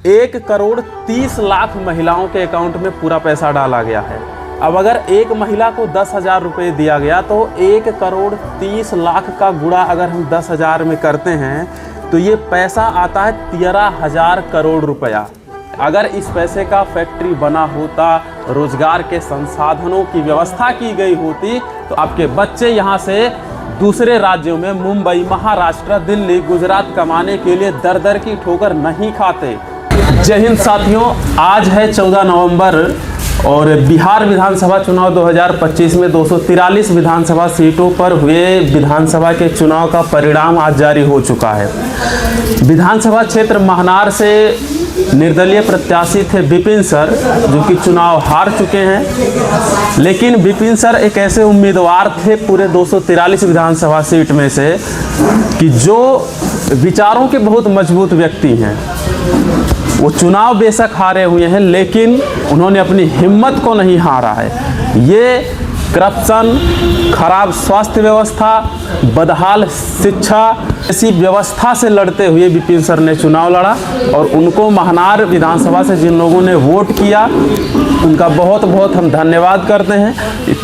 1,30,00,000 महिलाओं के अकाउंट में पूरा पैसा डाला गया है। अब अगर एक महिला को 10,000 रुपये दिया गया तो 1,30,00,000 का गुणा अगर हम 10,000 में करते हैं तो ये पैसा आता है 13,000 करोड़ रुपया। अगर इस पैसे का फैक्ट्री बना होता, रोजगार के संसाधनों की व्यवस्था की गई होती तो आपके बच्चे यहाँ से दूसरे राज्यों में मुंबई, महाराष्ट्र, दिल्ली, गुजरात कमाने के लिए दर दर की ठोकर नहीं खाते। जय हिंद साथियों, आज है 14 नवंबर और बिहार विधानसभा चुनाव 2025 में 243 विधानसभा सीटों पर हुए विधानसभा के चुनाव का परिणाम आज जारी हो चुका है। विधानसभा क्षेत्र महनार से निर्दलीय प्रत्याशी थे विपिन सर, जो कि चुनाव हार चुके हैं। लेकिन विपिन सर एक ऐसे उम्मीदवार थे पूरे 243 विधानसभा सीट में से कि जो विचारों के बहुत मजबूत व्यक्ति हैं। वो चुनाव बेशक हारे हुए हैं लेकिन उन्होंने अपनी हिम्मत को नहीं हारा है। ये करप्शन, खराब स्वास्थ्य व्यवस्था, बदहाल शिक्षा ऐसी व्यवस्था से लड़ते हुए विपिन सर ने चुनाव लड़ा और उनको महनार विधानसभा से जिन लोगों ने वोट किया उनका बहुत बहुत हम धन्यवाद करते हैं।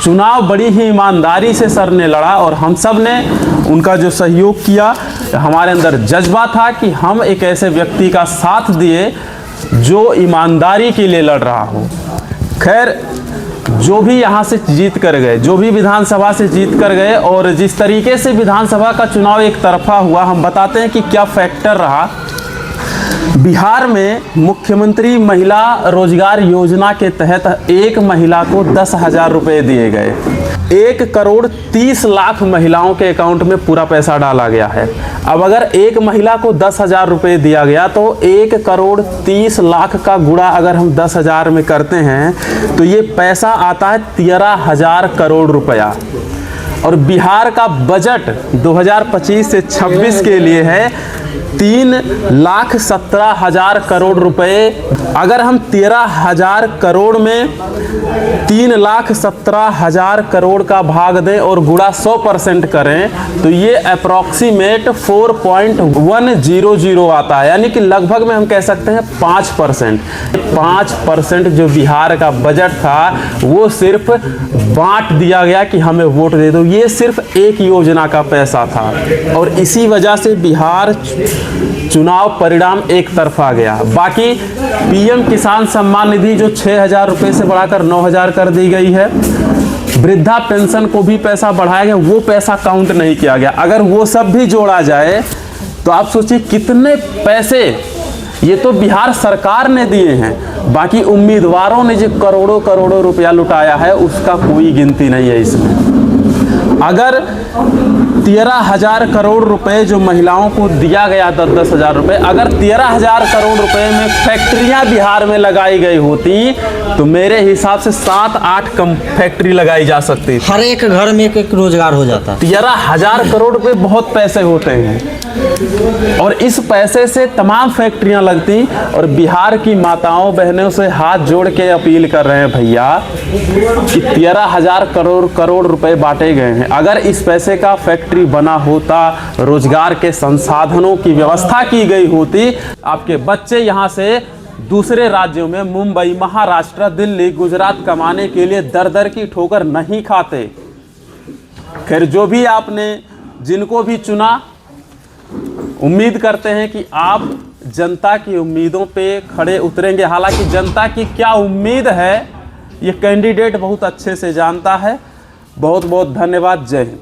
चुनाव बड़ी ही ईमानदारी से सर ने लड़ा और हम सब ने उनका जो सहयोग किया, हमारे अंदर जज्बा था कि हम एक ऐसे व्यक्ति का साथ दिए जो ईमानदारी के लिए लड़ रहा हो। खैर, जो भी यहाँ से जीत कर गए, जो भी विधानसभा से जीत कर गए और जिस तरीके से विधानसभा का चुनाव एक तरफा हुआ, हम बताते हैं कि क्या फैक्टर रहा। बिहार में मुख्यमंत्री महिला रोजगार योजना के तहत एक महिला को 10,000 रुपये दिए गए। 1,30,00,000 महिलाओं के अकाउंट में पूरा पैसा डाला गया है। अब अगर एक महिला को 10,000 रुपये दिया गया तो 1,30,00,000 का गुणा अगर हम 10,000 में करते हैं तो ये पैसा आता है 13,000 करोड़ रुपया। और बिहार का बजट 2025 से 26 के लिए है 3,17,000 करोड़ रुपए। अगर हम 13,000 करोड़ में 3,17,000 करोड़ का भाग दें और गुणा 100% करें तो ये अप्रॉक्सीमेट 4.100 आता है, यानी कि लगभग में हम कह सकते हैं 5%। 5% जो बिहार का बजट था वो सिर्फ बांट दिया गया कि हमें वोट दे दो। ये सिर्फ एक योजना का पैसा था और इसी वजह से बिहार चुनाव परिणाम एक तरफा गया। बाकी पीएम किसान सम्मान निधि जो 6,000 रुपये से बढ़ाकर 9,000 कर दी गई है, वृद्धा पेंशन को भी पैसा बढ़ाया गया, वो पैसा काउंट नहीं किया गया। अगर वो सब भी जोड़ा जाए तो आप सोचिए कितने पैसे ये तो बिहार सरकार ने दिए हैं। बाकी उम्मीदवारों ने जो करोड़ों करोड़ों रुपया लुटाया है उसका कोई गिनती नहीं है इसमें। अगर 13,000 करोड़ रुपए जो महिलाओं को दिया गया 10,000 रुपये, अगर 13,000 करोड़ रुपए में फैक्ट्रियां बिहार में लगाई गई होती तो मेरे हिसाब से 7-8 कम फैक्ट्री लगाई जा सकती थी। हर एक घर में एक रोजगार हो जाता। 13,000 करोड़ रुपए बहुत पैसे होते हैं और इस पैसे से तमाम फैक्ट्रियां लगती। और बिहार की माताओं बहनों से हाथ जोड़ के अपील कर रहे हैं भैया कि 13,000 करोड़ रुपए बांटे गए हैं। अगर इस पैसे का फैक्ट्री बना होता, रोजगार के संसाधनों की व्यवस्था की गई होती, आपके बच्चे यहाँ से दूसरे राज्यों में मुंबई, महाराष्ट्र, दिल्ली, गुजरात कमाने के लिए दर दर की ठोकर नहीं खाते। खैर, जो भी आपने जिनको भी चुना, उम्मीद करते हैं कि आप जनता की उम्मीदों पे खड़े उतरेंगे। हालांकि जनता की क्या उम्मीद है ये कैंडिडेट बहुत अच्छे से जानता है। बहुत बहुत धन्यवाद। जय हिंद।